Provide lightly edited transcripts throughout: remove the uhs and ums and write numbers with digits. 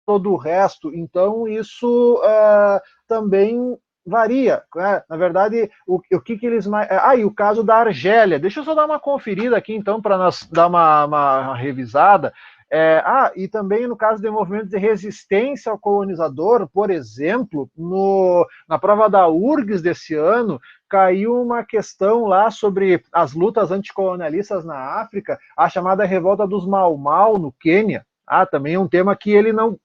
todo o resto. Então, isso também varia, né? Na verdade, o que eles mais... e o caso da Argélia. Deixa eu só dar uma conferida aqui, então, para nós dar uma revisada. E também no caso de movimentos de resistência ao colonizador, por exemplo, na prova da URGS desse ano, caiu uma questão lá sobre as lutas anticolonialistas na África, a chamada revolta dos Mau Mau no Quênia. Também é um tema que ele não...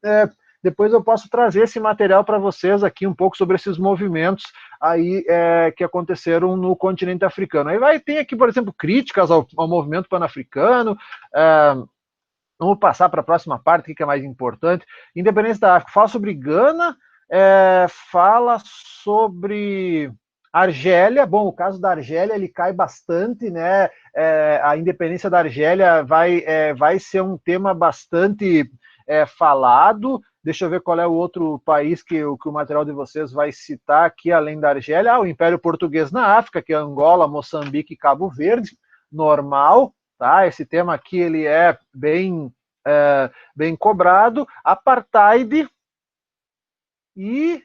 depois eu posso trazer esse material para vocês aqui, um pouco sobre esses movimentos aí que aconteceram no continente africano. Aí tem aqui, por exemplo, críticas ao movimento pan-africano. Vamos passar para a próxima parte, que é mais importante. Independência da África. Fala sobre Gana, fala sobre Argélia. Bom, o caso da Argélia, ele cai bastante, né? A independência da Argélia vai ser um tema bastante falado. Deixa eu ver qual é o outro país que o material de vocês vai citar aqui, além da Argélia. O Império Português na África, que é Angola, Moçambique e Cabo Verde. Normal. Tá? Esse tema aqui ele é bem cobrado. Apartheid e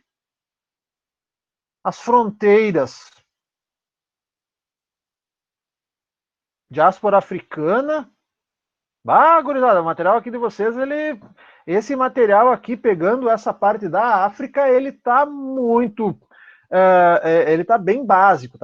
as fronteiras. Diáspora africana. Gurizada, o material aqui de vocês, esse material aqui, pegando essa parte da África, ele tá muito... ele tá bem básico,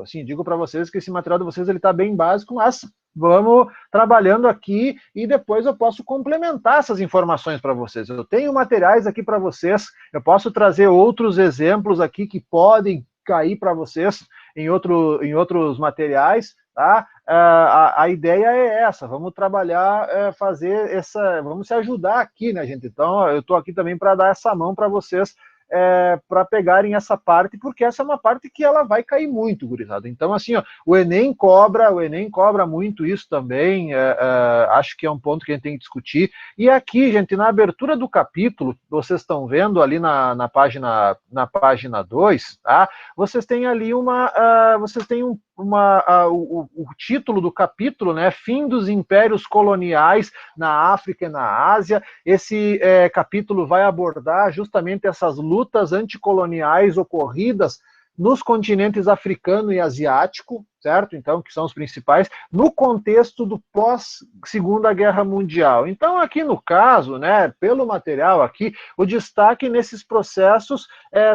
assim, digo para vocês que esse material de vocês, ele tá bem básico, mas vamos trabalhando aqui e depois eu posso complementar essas informações para vocês. Eu tenho materiais aqui para vocês, eu posso trazer outros exemplos aqui que podem cair para vocês em outros materiais, tá? A ideia é essa, vamos trabalhar, vamos se ajudar aqui, né, gente? Então, eu estou aqui também para dar essa mão para vocês, para pegarem essa parte, porque essa é uma parte que ela vai cair muito, gurizada. Então, assim, ó, o Enem cobra muito isso também, acho que é um ponto que a gente tem que discutir. E aqui, gente, na abertura do capítulo, vocês estão vendo ali na página 2, tá? Vocês têm ali o título do capítulo, né? Fim dos impérios coloniais na África e na Ásia. Esse capítulo vai abordar justamente essas lutas anticoloniais ocorridas nos continentes africano e asiático, certo? Então, que são os principais, no contexto do pós-Segunda Guerra Mundial. Então, aqui no caso, né, pelo material aqui, o destaque nesses processos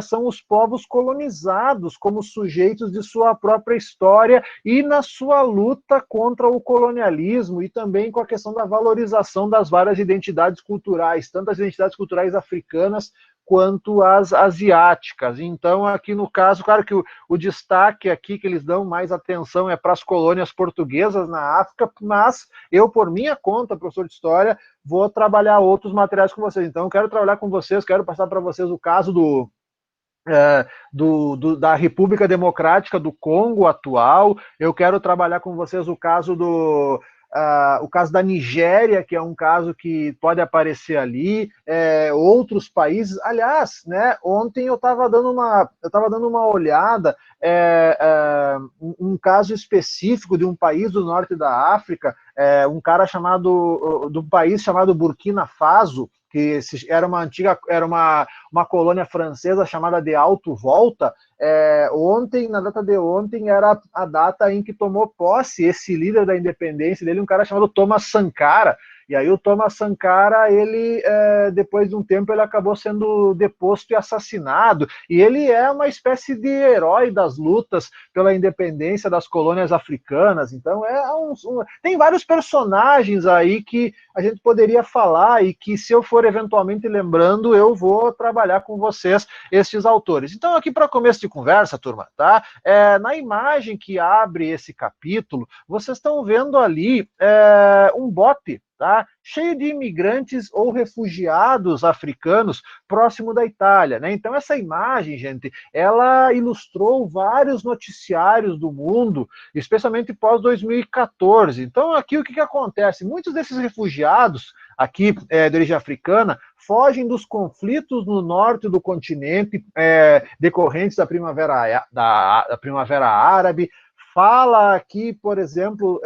são os povos colonizados como sujeitos de sua própria história e na sua luta contra o colonialismo e também com a questão da valorização das várias identidades culturais, tanto as identidades culturais africanas quanto as asiáticas. Então, aqui no caso, claro que o destaque aqui que eles dão mais atenção é para as colônias portuguesas na África, mas eu, por minha conta, professor de História, vou trabalhar outros materiais com vocês. Então, eu quero trabalhar com vocês, quero passar para vocês o caso da República Democrática do Congo atual, eu quero trabalhar com vocês o caso o caso da Nigéria, que é um caso que pode aparecer ali, outros países. Aliás, né, ontem eu estava dando uma olhada, um caso específico de um país do norte da África, um cara de um país chamado Burkina Faso, que era uma colônia francesa chamada de Alto Volta. Na data de ontem, era a data em que tomou posse esse líder da independência dele, um cara chamado Thomas Sankara. E aí o Thomas Sankara, ele, depois de um tempo, ele acabou sendo deposto e assassinado. E ele é uma espécie de herói das lutas pela independência das colônias africanas. Então, tem vários personagens aí que a gente poderia falar e que, se eu for eventualmente lembrando, eu vou trabalhar com vocês esses autores. Então, aqui para começo de conversa, turma, tá? Na imagem que abre esse capítulo, vocês estão vendo ali um bote, tá? Cheio de imigrantes ou refugiados africanos próximo da Itália, né? Então essa imagem, gente, ela ilustrou vários noticiários do mundo, especialmente pós 2014. Então aqui o que acontece? Muitos desses refugiados aqui de origem africana fogem dos conflitos no norte do continente decorrentes da primavera árabe, fala aqui, por exemplo,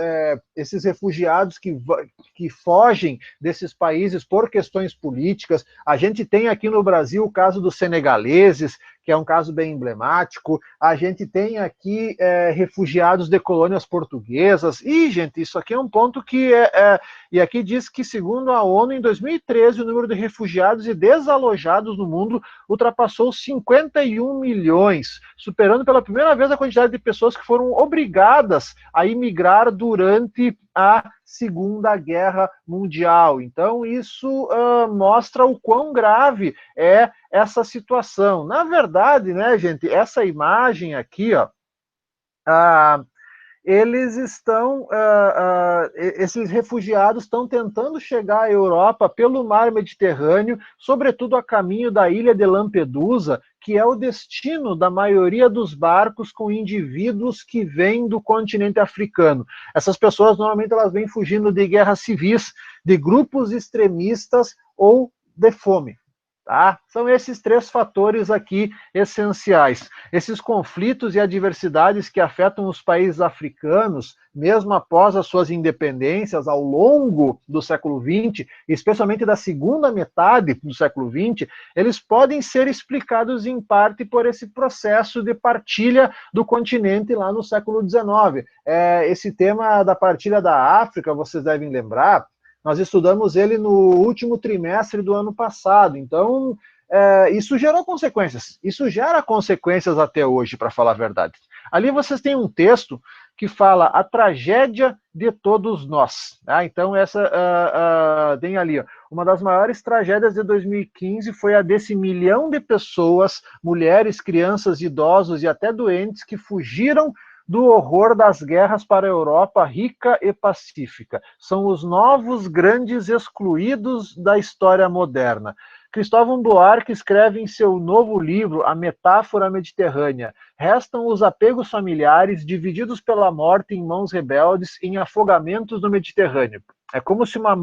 esses refugiados que fogem desses países por questões políticas. A gente tem aqui no Brasil o caso dos senegaleses, que é um caso bem emblemático. A gente tem aqui refugiados de colônias portuguesas. E, gente, isso aqui é um ponto que e aqui diz que, segundo a ONU, em 2013, o número de refugiados e desalojados no mundo ultrapassou 51 milhões, superando pela primeira vez a quantidade de pessoas que foram obrigadas a imigrar durante a Segunda Guerra Mundial. Então, isso mostra o quão grave é essa situação. Na verdade, né, gente, essa imagem aqui, ó, eles estão, esses refugiados estão tentando chegar à Europa pelo mar Mediterrâneo, sobretudo a caminho da ilha de Lampedusa, que é o destino da maioria dos barcos com indivíduos que vêm do continente africano. Essas pessoas, normalmente, elas vêm fugindo de guerras civis, de grupos extremistas ou de fome. Tá? São esses três fatores aqui essenciais. Esses conflitos e adversidades que afetam os países africanos, mesmo após as suas independências, ao longo do século XX, especialmente da segunda metade do século XX, eles podem ser explicados em parte por esse processo de partilha do continente lá no século XIX. Esse tema da partilha da África, vocês devem lembrar, nós estudamos ele no último trimestre do ano passado. Então, isso gerou consequências. Isso gera consequências até hoje, para falar a verdade. Ali vocês têm um texto que fala a tragédia de todos nós. Tá? Então, essa tem ali, ó, uma das maiores tragédias de 2015 foi a desse 1 milhão de pessoas, mulheres, crianças, idosos e até doentes, que fugiram do horror das guerras para a Europa rica e pacífica. São os novos grandes excluídos da história moderna. Cristóvão Buarque escreve em seu novo livro, A Metáfora Mediterrânea: restam os apegos familiares divididos pela morte em mãos rebeldes em afogamentos no Mediterrâneo. É como se uma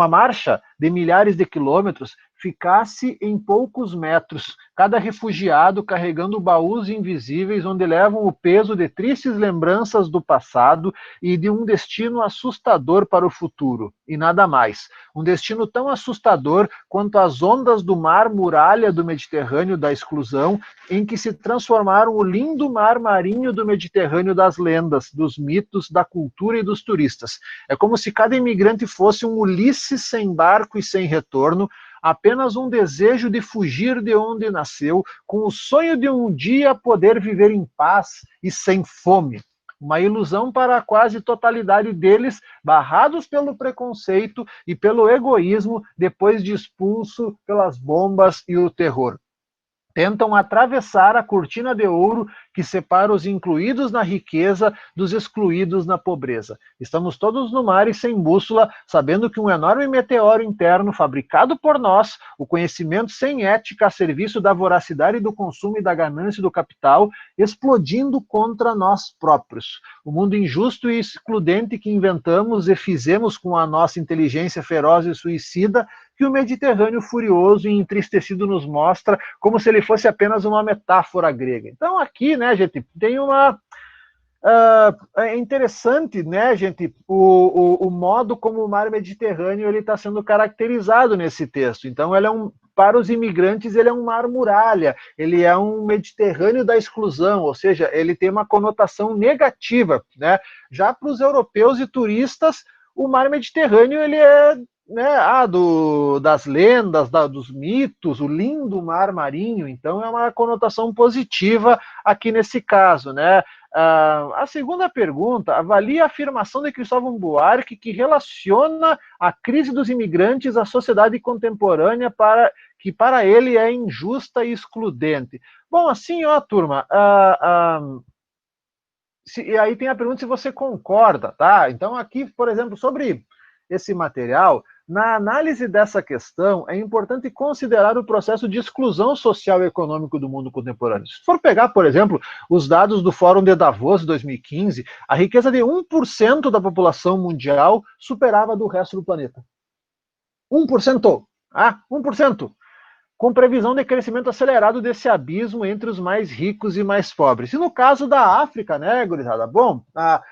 marcha de milhares de quilômetros ficasse em poucos metros, cada refugiado carregando baús invisíveis onde levam o peso de tristes lembranças do passado e de um destino assustador para o futuro, e nada mais. Um destino tão assustador quanto as ondas do mar muralha do Mediterrâneo da exclusão, em que se transformaram o lindo mar marinho do Mediterrâneo das lendas, dos mitos, da cultura e dos turistas. É como se cada imigrante fosse um Ulisses sem barco e sem retorno, apenas um desejo de fugir de onde nasceu, com o sonho de um dia poder viver em paz e sem fome. Uma ilusão para a quase totalidade deles, barrados pelo preconceito e pelo egoísmo, depois de expulso pelas bombas e o terror. Tentam atravessar a cortina de ouro que separa os incluídos na riqueza dos excluídos na pobreza. Estamos todos no mar e sem bússola, sabendo que um enorme meteoro interno fabricado por nós, o conhecimento sem ética a serviço da voracidade do consumo e da ganância do capital, explodindo contra nós próprios. O mundo injusto e excludente que inventamos e fizemos com a nossa inteligência feroz e suicida, que o Mediterrâneo furioso e entristecido nos mostra, como se ele fosse apenas uma metáfora grega. Então aqui, né, gente, tem uma... é interessante, né, gente, o modo como o mar Mediterrâneo está sendo caracterizado nesse texto. Então ele é para os imigrantes, ele é um mar muralha, ele é um Mediterrâneo da exclusão, ou seja, ele tem uma conotação negativa, né? Já para os europeus e turistas, o mar Mediterrâneo, ele é, né, das lendas, dos mitos, o lindo mar marinho. Então é uma conotação positiva aqui nesse caso, né? A segunda pergunta avalia a afirmação de Cristóvão Buarque, que relaciona a crise dos imigrantes à sociedade contemporânea, que para ele é injusta e excludente. Bom, assim, ó, turma, e aí tem a pergunta se você concorda, tá? Então aqui, por exemplo, sobre esse material, na análise dessa questão, é importante considerar o processo de exclusão social e econômico do mundo contemporâneo. Se for pegar, por exemplo, os dados do Fórum de Davos de 2015, a riqueza de 1% da população mundial superava a do resto do planeta. 1%! 1%! com previsão de crescimento acelerado desse abismo entre os mais ricos e mais pobres. E no caso da África, né, gurizada? Bom,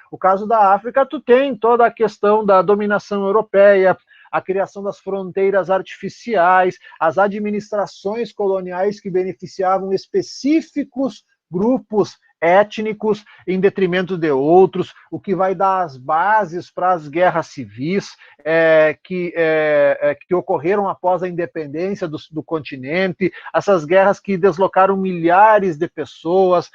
o caso da África, tu tem toda a questão da dominação europeia, a criação das fronteiras artificiais, as administrações coloniais que beneficiavam específicos grupos étnicos em detrimento de outros, o que vai dar as bases para as guerras civis que ocorreram após a independência do continente, essas guerras que deslocaram milhares de pessoas,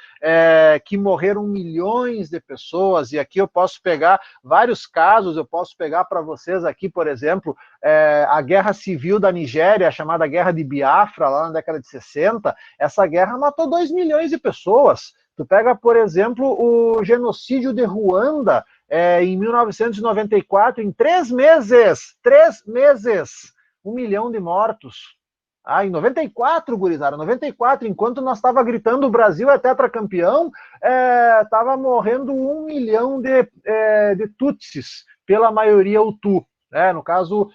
que morreram milhões de pessoas, e aqui eu posso pegar vários casos, eu posso pegar para vocês aqui, por exemplo, a guerra civil da Nigéria, chamada Guerra de Biafra, lá na década de 60, essa guerra matou 2 milhões de pessoas. Tu pega, por exemplo, o genocídio de Ruanda, em 1994, em 3 meses, 1 milhão de mortos. Em 94, gurizada, 94, enquanto nós estava gritando o Brasil é tetracampeão, estava morrendo 1 milhão de tutsis, pela maioria Hutu. No caso,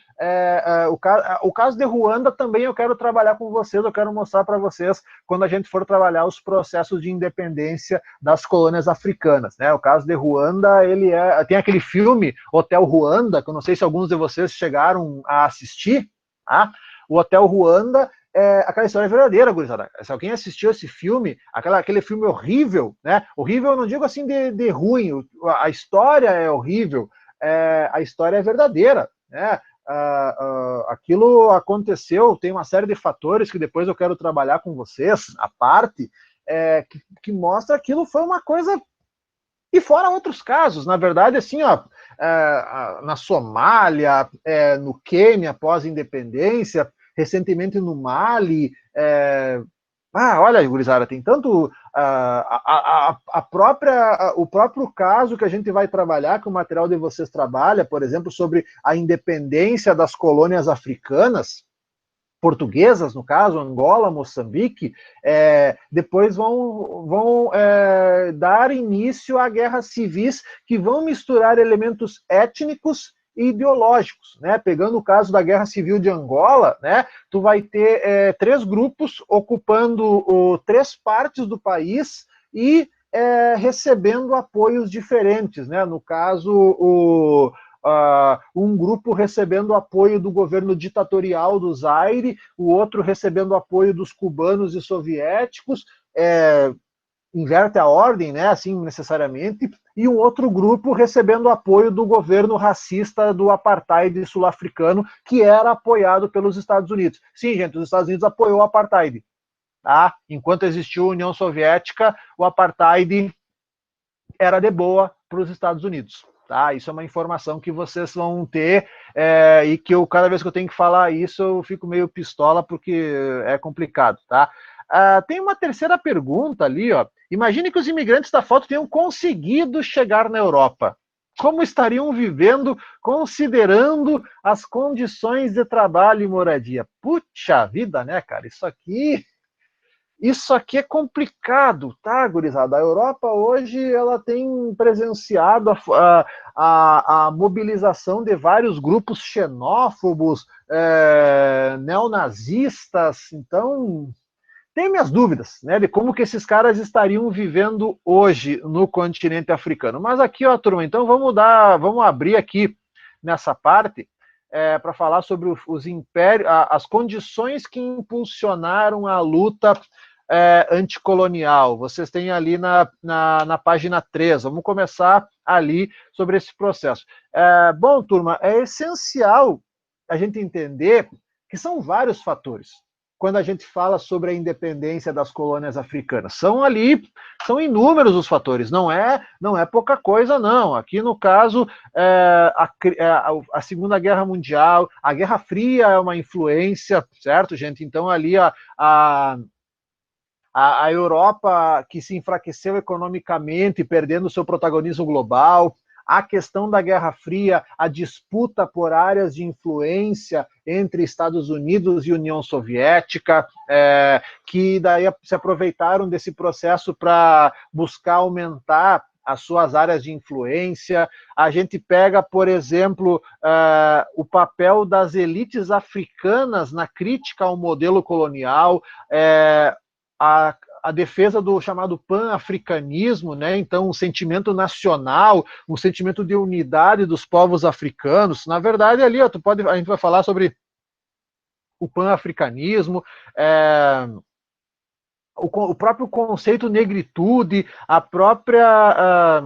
o caso de Ruanda também eu quero trabalhar com vocês, eu quero mostrar para vocês quando a gente for trabalhar os processos de independência das colônias africanas. O caso de Ruanda, tem aquele filme Hotel Ruanda, que eu não sei se alguns de vocês chegaram a assistir, tá? O Hotel Ruanda, aquela história é verdadeira, gurizada. Se alguém assistiu esse filme, aquele filme horrível, né? Horrível eu não digo assim de ruim, a história é horrível, a história é verdadeira, né? Aquilo aconteceu, tem uma série de fatores que depois eu quero trabalhar com vocês, a parte, que mostra que aquilo foi uma coisa. E fora outros casos, na verdade, assim, na Somália, no Quênia, após-independência, recentemente no Mali, olha, gurizada, tem tanto o próprio caso que a gente vai trabalhar, que o material de vocês trabalha, por exemplo, sobre a independência das colônias africanas, portuguesas, no caso, Angola, Moçambique, depois vão dar início a guerras civis que vão misturar elementos étnicos e ideológicos, né? Pegando o caso da Guerra Civil de Angola, né? Tu vai ter 3 grupos ocupando 3 partes do país e recebendo apoios diferentes, né? No caso, um grupo recebendo apoio do governo ditatorial do Zaire, o outro recebendo apoio dos cubanos e soviéticos, inverte a ordem, né, assim, necessariamente, e um outro grupo recebendo apoio do governo racista do apartheid sul-africano, que era apoiado pelos Estados Unidos. Sim, gente, os Estados Unidos apoiou o apartheid. Tá? Enquanto existiu a União Soviética, o apartheid era de boa para os Estados Unidos. Tá? Isso é uma informação que vocês vão ter, e que cada vez que eu tenho que falar isso, eu fico meio pistola, porque é complicado. Tá? Tem uma terceira pergunta ali, ó. Imagine que os imigrantes da foto tenham conseguido chegar na Europa. Como estariam vivendo, considerando as condições de trabalho e moradia? Puxa vida, né, cara? Isso aqui é complicado, tá, gurizada? A Europa hoje ela tem presenciado a mobilização de vários grupos xenófobos, neonazistas, então tenho minhas dúvidas, né, de como que esses caras estariam vivendo hoje no continente africano. Mas aqui, ó, turma, então vamos abrir aqui nessa parte para falar sobre os impérios, as condições que impulsionaram a luta anticolonial. Vocês têm ali na página 3. Vamos começar ali sobre esse processo. Bom, turma, é essencial a gente entender que são vários fatores quando a gente fala sobre a independência das colônias africanas. São inúmeros os fatores, não é pouca coisa, não. Aqui, no caso, a Segunda Guerra Mundial, a Guerra Fria é uma influência, certo, gente? Então, ali a Europa que se enfraqueceu economicamente, perdendo seu protagonismo global, a questão da Guerra Fria, a disputa por áreas de influência entre Estados Unidos e União Soviética, que daí se aproveitaram desse processo para buscar aumentar as suas áreas de influência. A gente pega, por exemplo, o papel das elites africanas na crítica ao modelo colonial, a defesa do chamado pan-africanismo, né? Então, um sentimento nacional, um sentimento de unidade dos povos africanos. Na verdade, ali, ó, a gente vai falar sobre o pan-africanismo, o próprio conceito negritude, a própria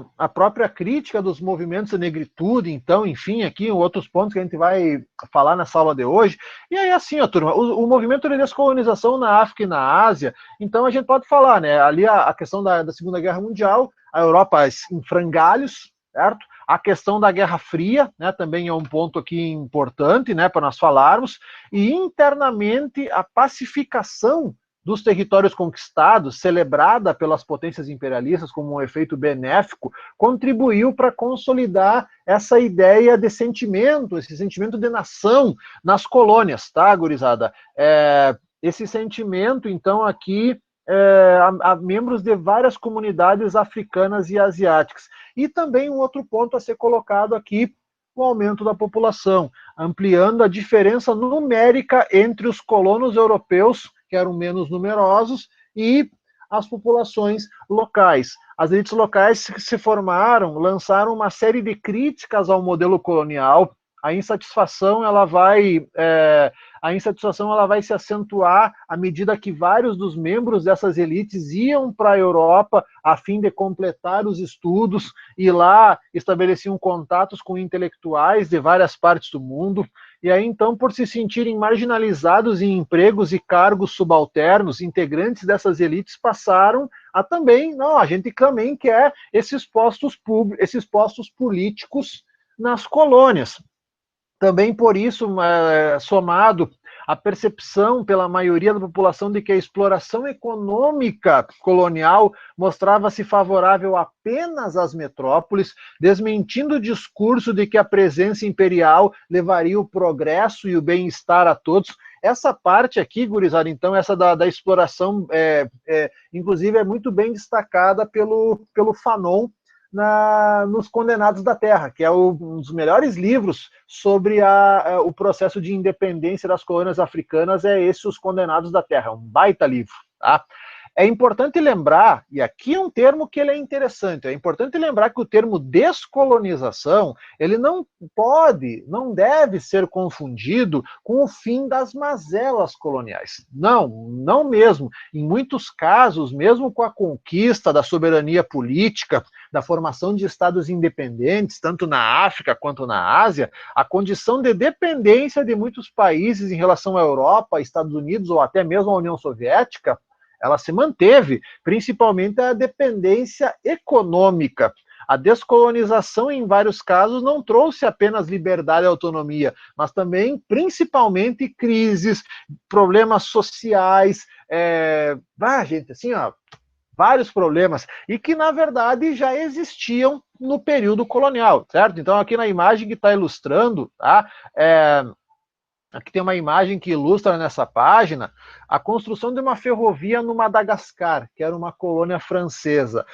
crítica dos movimentos de negritude, então, enfim, aqui outros pontos que a gente vai falar nessa aula de hoje. E aí, assim, ó, turma, o movimento de descolonização na África e na Ásia, então a gente pode falar, né, ali a questão da Segunda Guerra Mundial, a Europa em frangalhos, certo? A questão da Guerra Fria, né, também é um ponto aqui importante, né, para nós falarmos, e internamente a pacificação dos territórios conquistados, celebrada pelas potências imperialistas como um efeito benéfico, contribuiu para consolidar essa ideia de sentimento, esse sentimento de nação nas colônias, tá, gurizada? Esse sentimento, então, aqui a membros de várias comunidades africanas e asiáticas. E também um outro ponto a ser colocado aqui, o aumento da população, ampliando a diferença numérica entre os colonos europeus, que eram menos numerosos, e as populações locais. As elites locais se formaram, lançaram uma série de críticas ao modelo colonial. A insatisfação ela vai se acentuar à medida que vários dos membros dessas elites iam para a Europa a fim de completar os estudos e lá estabeleciam contatos com intelectuais de várias partes do mundo. E aí, então, por se sentirem marginalizados em empregos e cargos subalternos, integrantes dessas elites passaram a também, não, a gente também quer esses postos políticos nas colônias. Também por isso, somado à percepção pela maioria da população de que a exploração econômica colonial mostrava-se favorável apenas às metrópoles, desmentindo o discurso de que a presença imperial levaria o progresso e o bem-estar a todos. Essa parte aqui, gurizada, então, essa da exploração, inclusive, é muito bem destacada pelo Fanon, nos Condenados da Terra, que é um dos melhores livros sobre o processo de independência das colônias africanas, é esse, Os Condenados da Terra, um baita livro, tá? É importante lembrar, e aqui é um termo que ele é interessante, é importante lembrar que o termo descolonização, ele não deve ser confundido com o fim das mazelas coloniais. Não, não mesmo. Em muitos casos, mesmo com a conquista da soberania política, da formação de estados independentes, tanto na África quanto na Ásia, a condição de dependência de muitos países em relação à Europa, Estados Unidos ou até mesmo à União Soviética, ela se manteve, principalmente a dependência econômica. A descolonização, em vários casos, não trouxe apenas liberdade e autonomia, mas também, principalmente, crises, problemas sociais, gente, assim, ó, vários problemas, e que, na verdade, já existiam no período colonial, certo? Então, aqui na imagem que está ilustrando, tá? Aqui tem uma imagem que ilustra nessa página a construção de uma ferrovia no Madagascar, que era uma colônia francesa.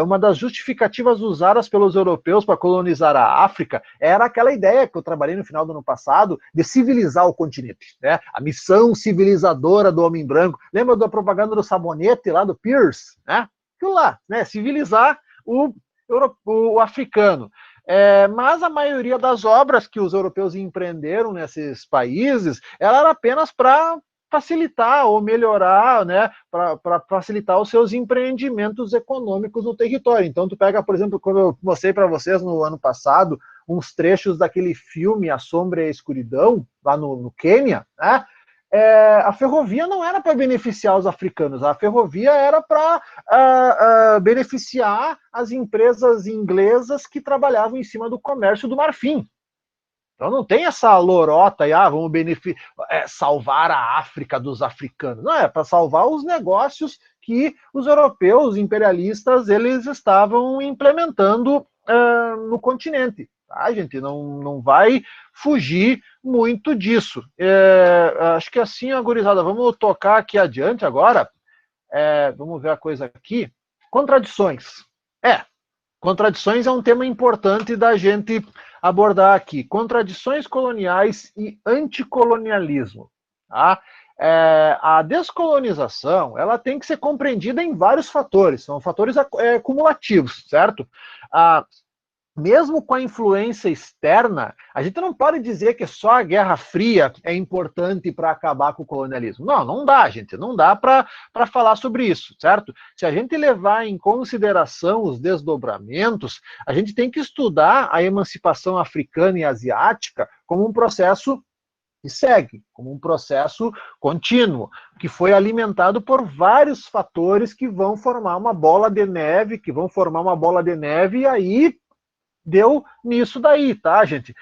Uma das justificativas usadas pelos europeus para colonizar a África era aquela ideia que eu trabalhei no final do ano passado de civilizar o continente, né? A missão civilizadora do homem branco. Lembra da propaganda do sabonete lá do Pierce? Né? Aquilo lá, né? Civilizar o africano. Mas a maioria das obras que os europeus empreenderam nesses países, ela era apenas para facilitar ou melhorar, né, para facilitar os seus empreendimentos econômicos no território. Então, tu pega, por exemplo, como eu mostrei para vocês no ano passado, uns trechos daquele filme A Sombra e a Escuridão, lá no Quênia, né? A ferrovia não era para beneficiar os africanos, a ferrovia era para beneficiar as empresas inglesas que trabalhavam em cima do comércio do marfim. Então não tem essa lorota aí, vamos salvar a África dos africanos. Não, é para salvar os negócios que os europeus imperialistas eles estavam implementando no continente. Tá, gente? Não vai fugir muito disso. Acho que assim, gurizada, vamos tocar aqui adiante agora. Vamos ver a coisa aqui. Contradições. Contradições é um tema importante da gente abordar aqui. Contradições coloniais e anticolonialismo. Tá? A descolonização ela tem que ser compreendida em vários fatores, são fatores cumulativos, certo? Mesmo com a influência externa, a gente não pode dizer que só a Guerra Fria é importante para acabar com o colonialismo. Não, não dá, gente, não dá para falar sobre isso, certo? Se a gente levar em consideração os desdobramentos, a gente tem que estudar a emancipação africana e asiática como um processo que segue, como um processo contínuo, que foi alimentado por vários fatores que vão formar uma bola de neve, e aí deu nisso daí, tá, gente?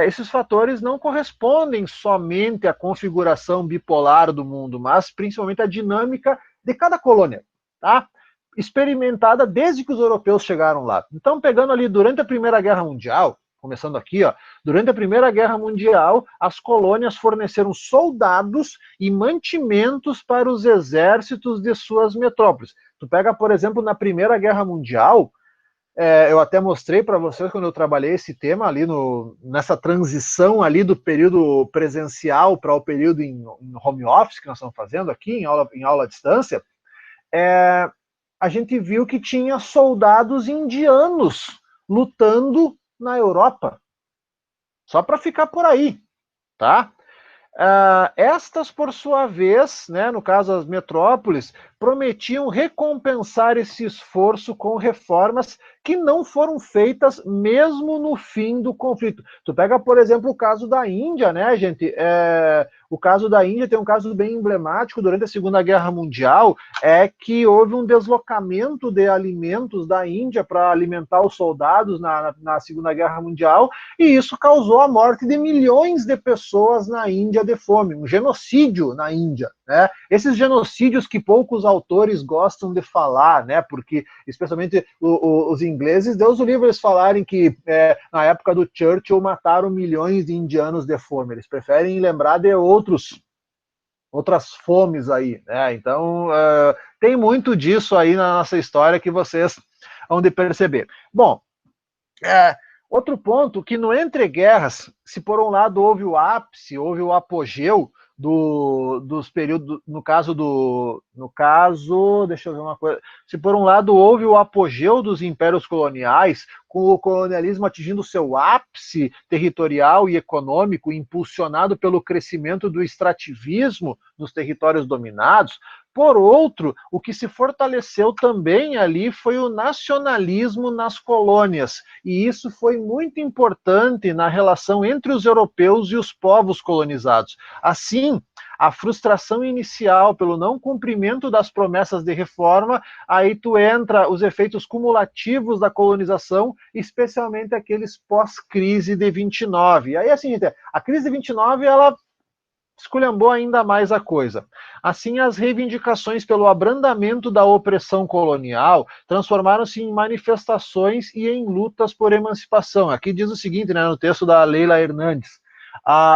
Esses fatores não correspondem somente à configuração bipolar do mundo, mas principalmente à dinâmica de cada colônia, tá? Experimentada desde que os europeus chegaram lá. Então, pegando ali durante a Primeira Guerra Mundial, começando aqui, ó, durante a Primeira Guerra Mundial, as colônias forneceram soldados e mantimentos para os exércitos de suas metrópoles. Tu pega, por exemplo, na Primeira Guerra Mundial, eu até mostrei para vocês quando eu trabalhei esse tema ali nessa transição ali do período presencial para o período em home office que nós estamos fazendo aqui, em aula à distância, a gente viu que tinha soldados indianos lutando na Europa. Só para ficar por aí, tá? Estas, por sua vez, né, no caso as metrópoles, prometiam recompensar esse esforço com reformas que não foram feitas mesmo no fim do conflito. Tu pega, por exemplo, o caso da Índia, né, gente? O caso da Índia tem um caso bem emblemático durante a Segunda Guerra Mundial, que houve um deslocamento de alimentos da Índia para alimentar os soldados na Segunda Guerra Mundial, e isso causou a morte de milhões de pessoas na Índia de fome, um genocídio na Índia, né? Esses genocídios que poucos autores gostam de falar, né? Porque, especialmente os ingleses, Deus o livre eles falarem que na época do Churchill mataram milhões de indianos de fome. Eles preferem lembrar de outras fomes aí, né? Então, tem muito disso aí na nossa história que vocês vão de perceber. Bom, outro ponto, que no Entre Guerras, se por um lado houve o ápice, houve o apogeu dos períodos, no caso, deixa eu ver uma coisa, se por um lado houve o apogeu dos impérios coloniais, com o colonialismo atingindo seu ápice territorial e econômico, impulsionado pelo crescimento do extrativismo nos territórios dominados, por outro, o que se fortaleceu também ali foi o nacionalismo nas colônias, e isso foi muito importante na relação entre os europeus e os povos colonizados. Assim, a frustração inicial pelo não cumprimento das promessas de reforma, aí tu entra os efeitos cumulativos da colonização, especialmente aqueles pós-crise de 29. E aí, assim, a crise de 29, ela esculhambou ainda mais a coisa. Assim, as reivindicações pelo abrandamento da opressão colonial transformaram-se em manifestações e em lutas por emancipação. Aqui diz o seguinte, né, no texto da Leila Hernandes: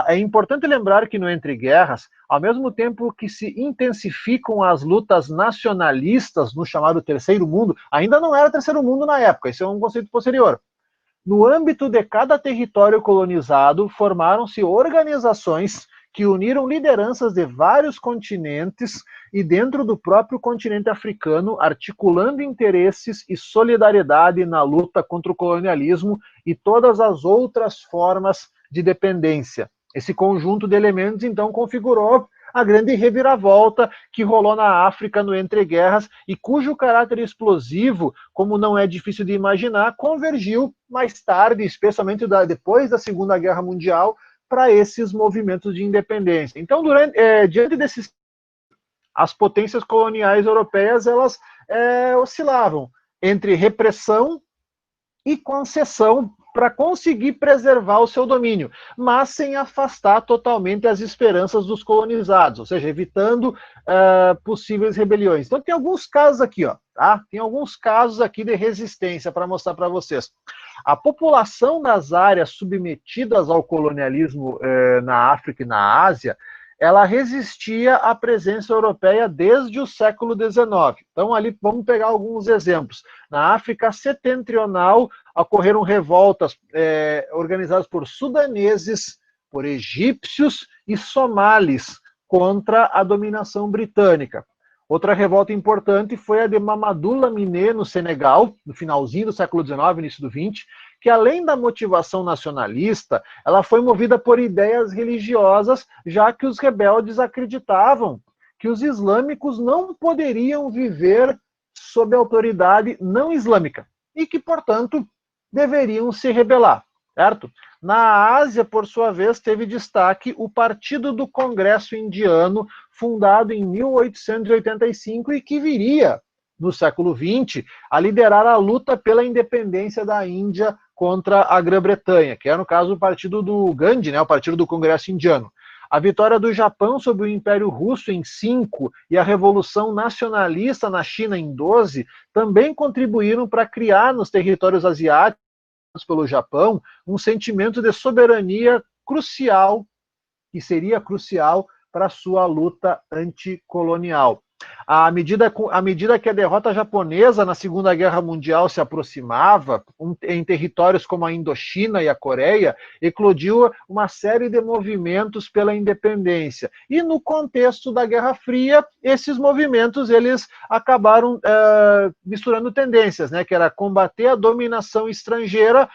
é importante lembrar que no Entre Guerras, ao mesmo tempo que se intensificam as lutas nacionalistas no chamado Terceiro Mundo, ainda não era Terceiro Mundo na época, esse é um conceito posterior. No âmbito de cada território colonizado, formaram-se organizações que uniram lideranças de vários continentes e dentro do próprio continente africano, articulando interesses e solidariedade na luta contra o colonialismo e todas as outras formas de dependência. Esse conjunto de elementos, então, configurou a grande reviravolta que rolou na África no Entre Guerras e cujo caráter explosivo, como não é difícil de imaginar, convergiu mais tarde, especialmente depois da Segunda Guerra Mundial, para esses movimentos de independência. Então, diante desses, as potências coloniais europeias, elas oscilavam entre repressão e concessão para conseguir preservar o seu domínio, mas sem afastar totalmente as esperanças dos colonizados, ou seja, evitando possíveis rebeliões. Então tem alguns casos aqui, ó, tá? Tem alguns casos aqui de resistência para mostrar para vocês. A população das áreas submetidas ao colonialismo na África e na Ásia, ela resistia à presença europeia desde o século XIX. Então, ali, vamos pegar alguns exemplos. Na África Setentrional, ocorreram revoltas organizadas por sudaneses, por egípcios e somalis contra a dominação britânica. Outra revolta importante foi a de Mamadou Lamine, no Senegal, no finalzinho do século XIX, início do XX, que além da motivação nacionalista, ela foi movida por ideias religiosas, já que os rebeldes acreditavam que os islâmicos não poderiam viver sob autoridade não islâmica e que, portanto, deveriam se rebelar, certo? Na Ásia, por sua vez, teve destaque o Partido do Congresso Indiano, fundado em 1885 e que viria, no século XX, a liderar a luta pela independência da Índia contra a Grã-Bretanha, que é, no caso, o partido do Gandhi, né, o Partido do Congresso Indiano. A vitória do Japão sobre o Império Russo em 5 e a Revolução Nacionalista na China em 12 também contribuíram para criar nos territórios asiáticos pelo Japão um sentimento de soberania crucial, que seria crucial para a sua luta anticolonial. À medida que a derrota japonesa na Segunda Guerra Mundial se aproximava, em territórios como a Indochina e a Coreia, eclodiu uma série de movimentos pela independência. E no contexto da Guerra Fria, esses movimentos eles acabaram misturando tendências, né, que era combater a dominação estrangeira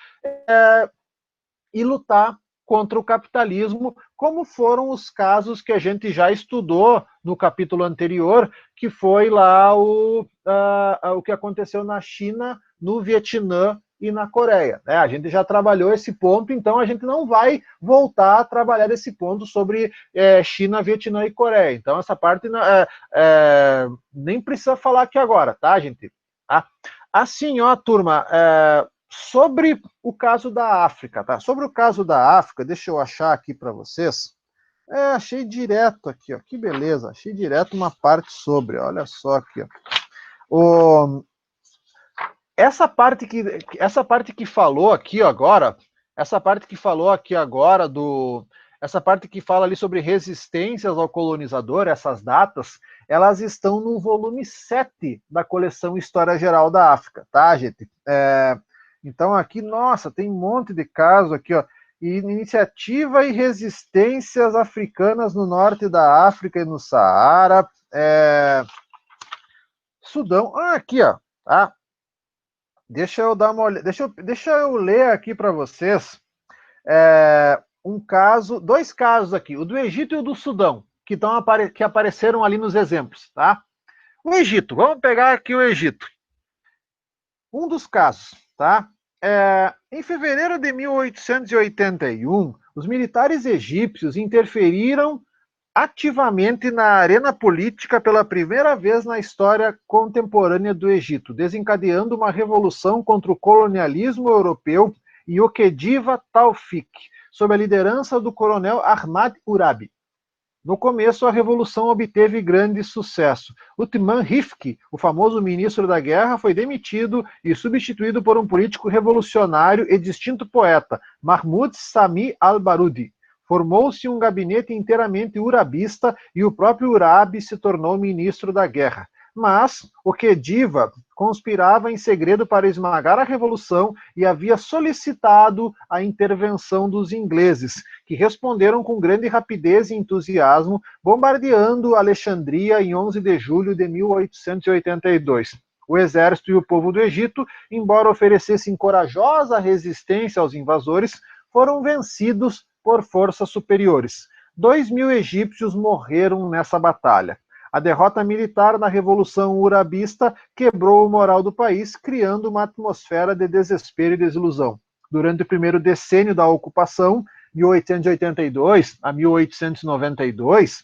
e lutar contra o capitalismo, como foram os casos que a gente já estudou no capítulo anterior, que foi lá o que aconteceu na China, no Vietnã e na Coreia. A gente já trabalhou esse ponto, então a gente não vai voltar a trabalhar esse ponto sobre China, Vietnã e Coreia. Então essa parte nem precisa falar aqui agora, tá, gente? Assim, ó, turma, sobre o caso da África, tá? Sobre o caso da África, deixa eu achar aqui para vocês. Achei direto aqui, ó. Que beleza. Achei direto uma parte sobre, olha só aqui, ó. Essa parte que falou aqui agora, essa parte que fala ali sobre resistências ao colonizador, essas datas, elas estão no volume 7 da coleção História Geral da África, tá, gente? Então aqui, nossa, tem um monte de caso aqui, ó. Iniciativa e resistências africanas no norte da África e no Saara. Sudão. Aqui, ó. Tá? Deixa eu dar uma olhada. Deixa eu ler aqui para vocês dois casos aqui, o do Egito e o do Sudão, que apareceram ali nos exemplos, tá? O Egito, vamos pegar aqui o Egito. Um dos casos, tá? Em fevereiro de 1881, os militares egípcios interferiram ativamente na arena política pela primeira vez na história contemporânea do Egito, desencadeando uma revolução contra o colonialismo europeu e o Khedive Taufik, sob a liderança do coronel Ahmad Urabi. No começo, a revolução obteve grande sucesso. Uthman Rifki, o famoso ministro da guerra, foi demitido e substituído por um político revolucionário e distinto poeta, Mahmoud Sami al-Barudi. Formou-se um gabinete inteiramente urabista e o próprio Urabi se tornou ministro da guerra. Mas o Khedive conspirava em segredo para esmagar a revolução e havia solicitado a intervenção dos ingleses, que responderam com grande rapidez e entusiasmo, bombardeando Alexandria em 11 de julho de 1882. O exército e o povo do Egito, embora oferecessem corajosa resistência aos invasores, foram vencidos por forças superiores. 2.000 egípcios morreram nessa batalha. A derrota militar na Revolução Urabista quebrou o moral do país, criando uma atmosfera de desespero e desilusão. Durante o primeiro decênio da ocupação, 1882 a 1892,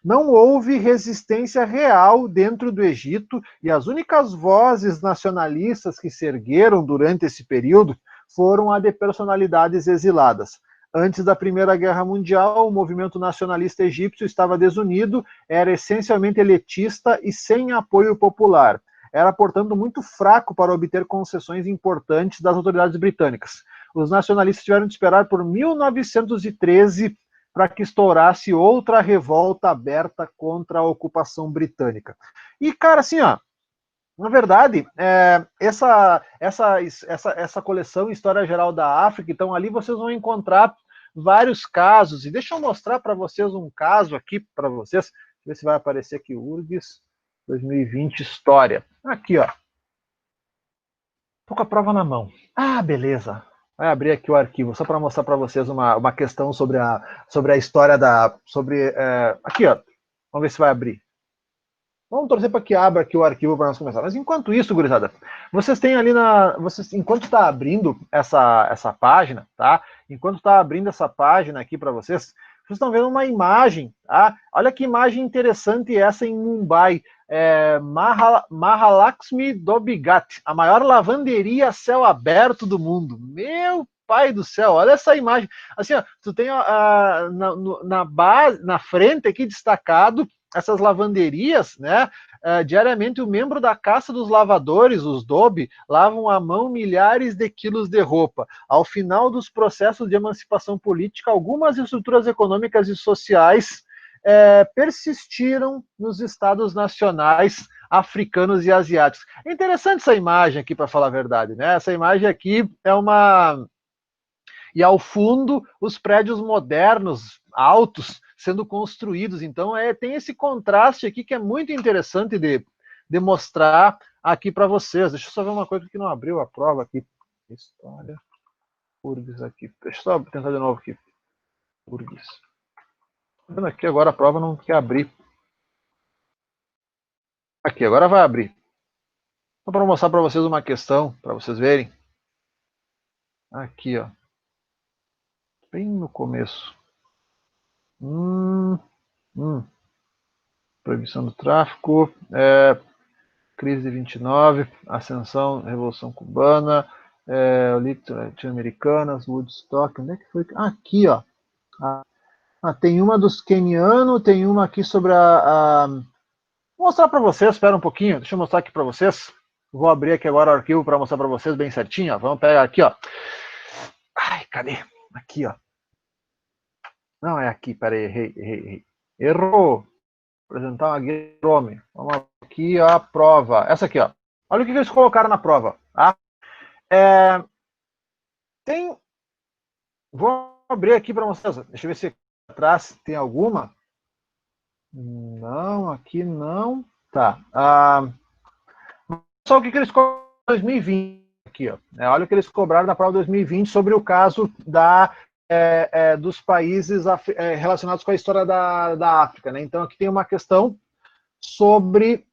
não houve resistência real dentro do Egito e as únicas vozes nacionalistas que se ergueram durante esse período foram a de personalidades exiladas. Antes da Primeira Guerra Mundial, o movimento nacionalista egípcio estava desunido, era essencialmente elitista e sem apoio popular. Era, portanto, muito fraco para obter concessões importantes das autoridades britânicas. Os nacionalistas tiveram de esperar por 1913 para que estourasse outra revolta aberta contra a ocupação britânica. E, cara, assim, ó, na verdade, essa coleção História Geral da África, então ali vocês vão encontrar vários casos, e deixa eu mostrar para vocês um caso aqui para vocês, deixa eu ver se vai aparecer aqui, URGS 2020 História. Aqui, ó. Tô com a prova na mão. Ah, beleza. Vai abrir aqui o arquivo, só para mostrar para vocês uma questão sobre a história da... aqui, ó. Vamos ver se vai abrir. Vamos torcer para que abra aqui o arquivo para nós começar. Mas enquanto isso, gurizada, vocês têm ali enquanto está abrindo essa página, tá? Enquanto está abrindo essa página aqui para vocês estão vendo uma imagem, tá? Olha que imagem interessante essa em Mumbai. Mahalakshmi Dobigat, a maior lavanderia a céu aberto do mundo. Meu pai do céu, olha essa imagem. Assim, ó, tu tem na frente aqui destacado essas lavanderias, né? Diariamente o membro da caça dos lavadores, os Dobi, lavam à mão milhares de quilos de roupa. Ao final dos processos de emancipação política, algumas estruturas econômicas e sociais persistiram nos estados nacionais africanos e asiáticos. É interessante essa imagem aqui, para falar a verdade, né? Essa imagem aqui é uma... E ao fundo, os prédios modernos, altos, sendo construídos. Então, tem esse contraste aqui que é muito interessante de mostrar aqui para vocês. Deixa eu só ver uma coisa que não abriu a prova aqui. História. URGS aqui. Deixa eu só tentar de novo aqui. URGS. Vendo aqui agora a prova não quer abrir. Aqui, agora vai abrir. Só para mostrar para vocês uma questão, para vocês verem. Aqui, ó. Bem no começo. Proibição do tráfico, crise de 29, ascensão, Revolução Cubana, latino-americanas, Woodstock, onde é que foi? Aqui, ó. Tem uma dos quenianos, tem uma aqui sobre Vou mostrar para vocês, espera um pouquinho, deixa eu mostrar aqui para vocês. Vou abrir aqui agora o arquivo para mostrar para vocês bem certinho, ó. Vamos pegar aqui, ó. Ai, cadê? Aqui, ó. Não, é aqui, peraí, errei. Errou. Apresentar uma guia do homem. Vamos aqui a prova. Essa aqui, ó. Olha o que eles colocaram na prova. Tá? Vou abrir aqui para vocês. Deixa eu ver se aqui atrás tem alguma. Não, aqui não. Tá. Só o que eles cobraram em 2020 aqui, ó. Olha o que eles cobraram na prova 2020 sobre o caso dos países relacionados com a história da África, né? Então aqui tem uma questão sobre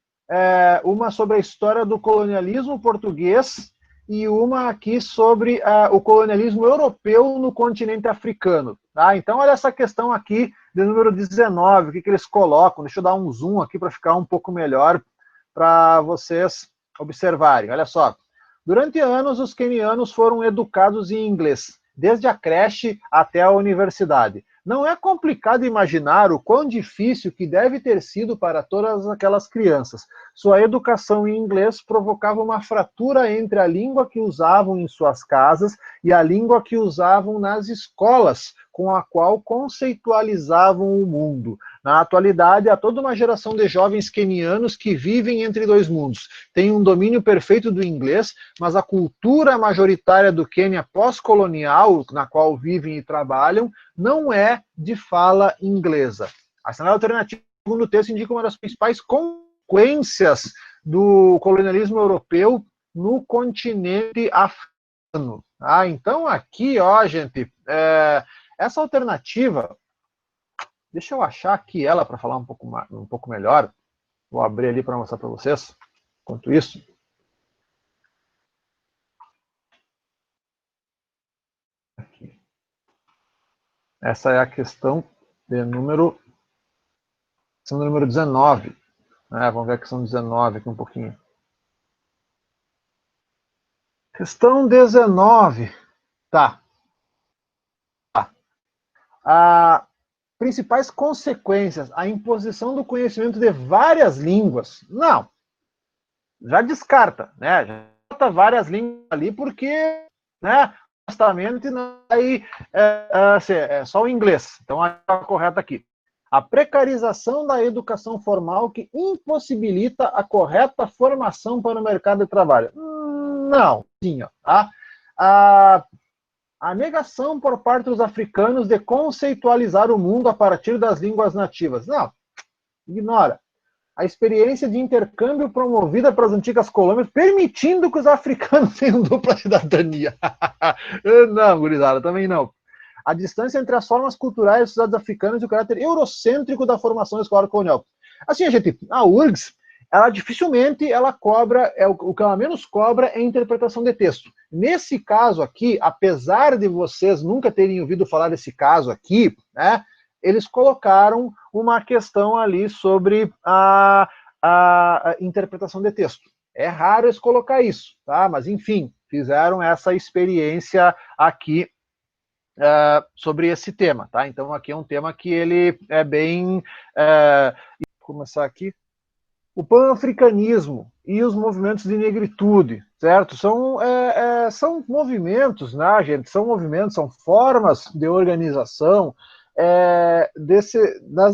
sobre a história do colonialismo português e uma aqui sobre o colonialismo europeu no continente africano. Tá? Então olha essa questão aqui de número 19, o que eles colocam. Deixa eu dar um zoom aqui para ficar um pouco melhor para vocês observarem. Olha só. Durante anos, os quenianos foram educados em inglês, desde a creche até a universidade. Não é complicado imaginar o quão difícil que deve ter sido para todas aquelas crianças. Sua educação em inglês provocava uma fratura entre a língua que usavam em suas casas e a língua que usavam nas escolas, com a qual conceitualizavam o mundo. Na atualidade, há toda uma geração de jovens quenianos que vivem entre dois mundos. Têm um domínio perfeito do inglês, mas a cultura majoritária do Quênia pós-colonial, na qual vivem e trabalham, não é de fala inglesa. A cenário alternativo, segundo o texto, indica uma das principais consequências do colonialismo europeu no continente africano. Então aqui, ó, gente, essa alternativa, deixa eu achar aqui ela para falar um pouco melhor. Vou abrir ali para mostrar para vocês. Enquanto isso, aqui. Essa é a questão de número 19. Vamos ver a questão 19 aqui um pouquinho. Questão 19. Tá. Principais consequências, a imposição do conhecimento de várias línguas. Não. Já descarta, né? Já bota várias línguas ali porque, né? honestamente, não é só o inglês. Então, a correta aqui. A precarização da educação formal que impossibilita a correta formação para o mercado de trabalho. Não, sim, ó, tá? A negação por parte dos africanos de conceitualizar o mundo a partir das línguas nativas. Não, ignora. A experiência de intercâmbio promovida pelas antigas colônias, permitindo que os africanos tenham dupla cidadania. Não, gurizada, também não. A distância entre as formas culturais dos cidades africanos e o caráter eurocêntrico da formação escolar colonial. Assim, gente, a URGS, ela dificilmente ela cobra, o que ela menos cobra é a interpretação de texto. Nesse caso aqui, apesar de vocês nunca terem ouvido falar desse caso aqui, né, eles colocaram uma questão ali sobre a interpretação de texto. É raro eles colocar isso, tá? Mas, enfim, fizeram essa experiência aqui sobre esse tema, tá? Então, aqui é um tema que ele é bem... vou começar aqui. O pan-africanismo e os movimentos de negritude, certo? São movimentos, né, gente? São movimentos, são formas de organização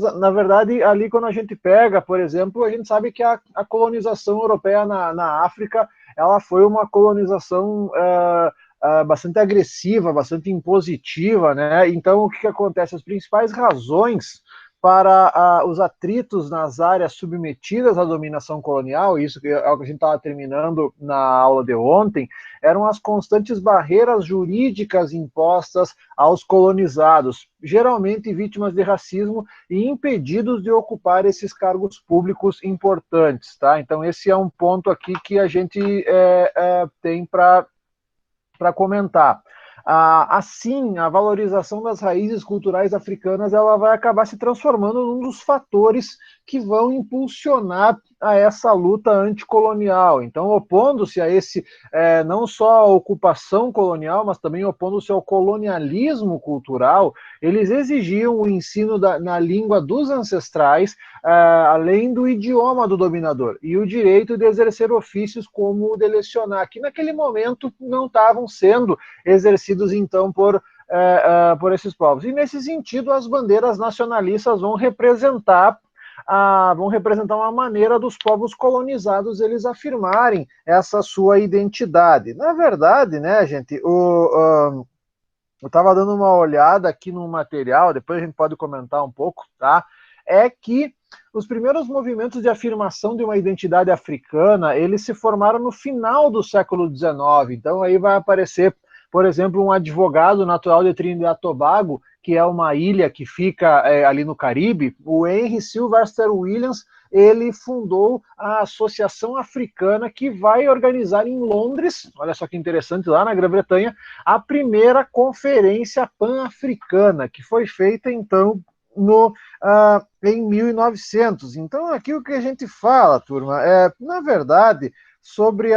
na verdade, ali quando a gente pega, por exemplo, a gente sabe que a colonização europeia na África, ela foi uma colonização bastante agressiva, bastante impositiva, né? Então, o que acontece? As principais razões para os atritos nas áreas submetidas à dominação colonial, isso que é o que a gente estava terminando na aula de ontem, eram as constantes barreiras jurídicas impostas aos colonizados, geralmente vítimas de racismo e impedidos de ocupar esses cargos públicos importantes, tá? Então esse é um ponto aqui que a gente tem para comentar. Assim, a valorização das raízes culturais africanas ela vai acabar se transformando num dos fatores que vão impulsionar a essa luta anticolonial. Então, opondo-se a esse, não só a ocupação colonial, mas também opondo-se ao colonialismo cultural, eles exigiam o ensino na língua dos ancestrais, além do idioma do dominador, e o direito de exercer ofícios como o de lecionar, que naquele momento não estavam sendo exercidos, então, por esses povos. E, nesse sentido, as bandeiras nacionalistas vão representar uma maneira dos povos colonizados eles afirmarem essa sua identidade. Na verdade, né, gente, eu estava dando uma olhada aqui no material, depois a gente pode comentar um pouco, tá? É que os primeiros movimentos de afirmação de uma identidade africana, eles se formaram no final do século XIX. Então aí vai aparecer, por exemplo, um advogado natural de Trinidad e Tobago, que é uma ilha que fica ali no Caribe, o Henry Sylvester Williams, ele fundou a Associação Africana, que vai organizar em Londres, olha só que interessante, lá na Grã-Bretanha, a primeira conferência pan-africana, que foi feita, então, em 1900. Então, aqui o que a gente fala, turma, na verdade, sobre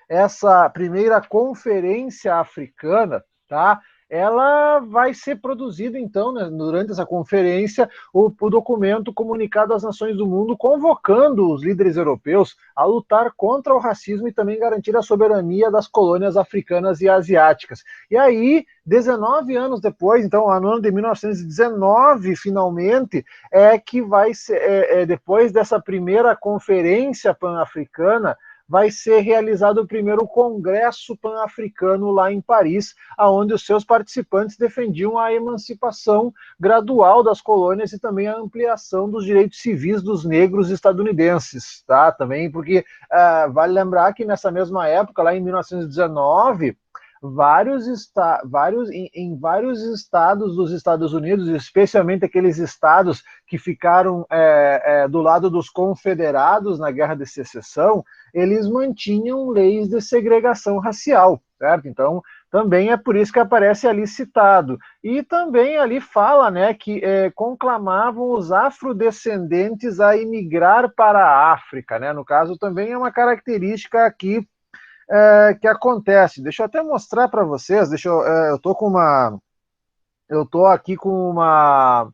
essa primeira conferência africana, tá? Ela vai ser produzida, então, né, durante essa conferência, o documento comunicado às nações do mundo, convocando os líderes europeus a lutar contra o racismo e também garantir a soberania das colônias africanas e asiáticas. E aí, 19 anos depois, então, no ano de 1919, finalmente, que vai ser, depois dessa primeira conferência pan-africana, vai ser realizado o primeiro Congresso Pan-Africano lá em Paris, onde os seus participantes defendiam a emancipação gradual das colônias e também a ampliação dos direitos civis dos negros estadunidenses, tá? Também porque vale lembrar que nessa mesma época, lá em 1919, em vários estados dos Estados Unidos, especialmente aqueles estados que ficaram do lado dos confederados na Guerra de Secessão, eles mantinham leis de segregação racial, certo? Então, também é por isso que aparece ali citado. E também ali fala, né, que conclamavam os afrodescendentes a emigrar para a África, né? No caso, também é uma característica aqui que acontece. Deixa eu até mostrar para vocês. Eu tô aqui com uma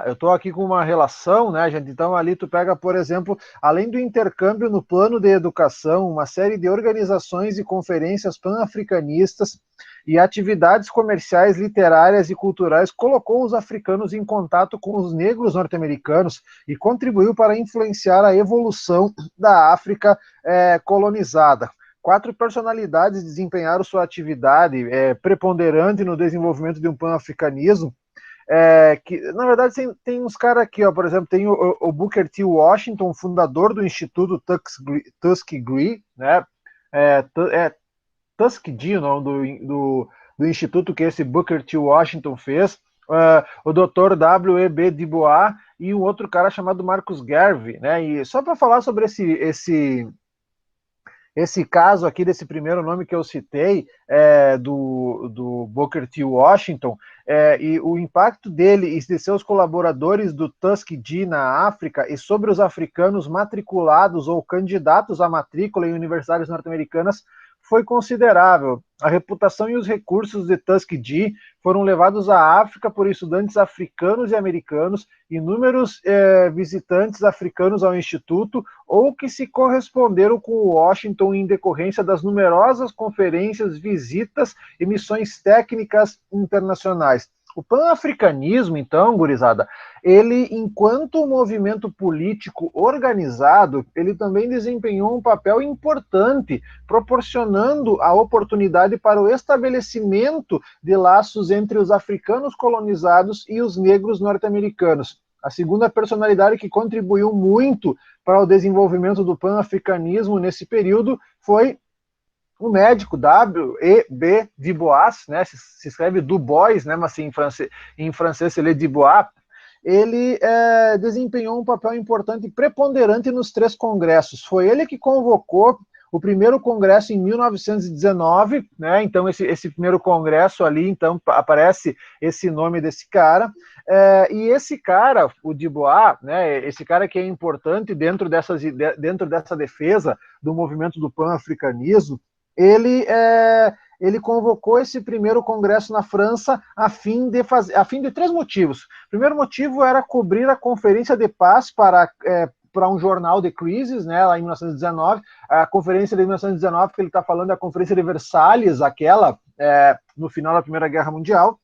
eu estou aqui com uma relação, né, gente? Então, ali tu pega, por exemplo, além do intercâmbio no plano de educação, uma série de organizações e conferências pan-africanistas e atividades comerciais, literárias e culturais colocou os africanos em contato com os negros norte-americanos e contribuiu para influenciar a evolução da África colonizada. 4 personalidades desempenharam sua atividade preponderante no desenvolvimento de um pan-africanismo, que, na verdade, tem uns caras aqui, ó, por exemplo, tem o Booker T. Washington, fundador do Instituto Tuskegee, né? Tuskegee, o nome do instituto que esse Booker T. Washington fez, o Dr. W.E.B. Du Bois e um outro cara chamado Marcus Garvey, né? E só para falar sobre esse caso aqui, desse primeiro nome que eu citei, do Booker T. Washington, e o impacto dele e de seus colaboradores do Tuskegee na África e sobre os africanos matriculados ou candidatos à matrícula em universidades norte-americanas foi considerável. A reputação e os recursos de Tuskegee foram levados à África por estudantes africanos e americanos, inúmeros visitantes africanos ao Instituto, ou que se corresponderam com Washington em decorrência das numerosas conferências, visitas e missões técnicas internacionais. O pan-africanismo, então, gurizada, ele, enquanto movimento político organizado, ele também desempenhou um papel importante, proporcionando a oportunidade para o estabelecimento de laços entre os africanos colonizados e os negros norte-americanos. A segunda personalidade que contribuiu muito para o desenvolvimento do pan-africanismo nesse período foi o médico W.E.B. Du Bois, né, se escreve Du Bois, né, mas em francês se lê Du Bois. Ele desempenhou um papel importante e preponderante nos 3 congressos. Foi ele que convocou o primeiro congresso em 1919, né? Então esse primeiro congresso ali, então aparece esse nome desse cara, e esse cara, o Du Bois, né? Esse cara que é importante dentro dessa defesa do movimento do pan-africanismo, ele convocou esse primeiro congresso na França a fim de 3 motivos. O primeiro motivo era cobrir a Conferência de Paz para um jornal de crises, né, lá em 1919, a conferência de 1919, que ele está falando, é a Conferência de Versalhes, aquela no final da Primeira Guerra Mundial,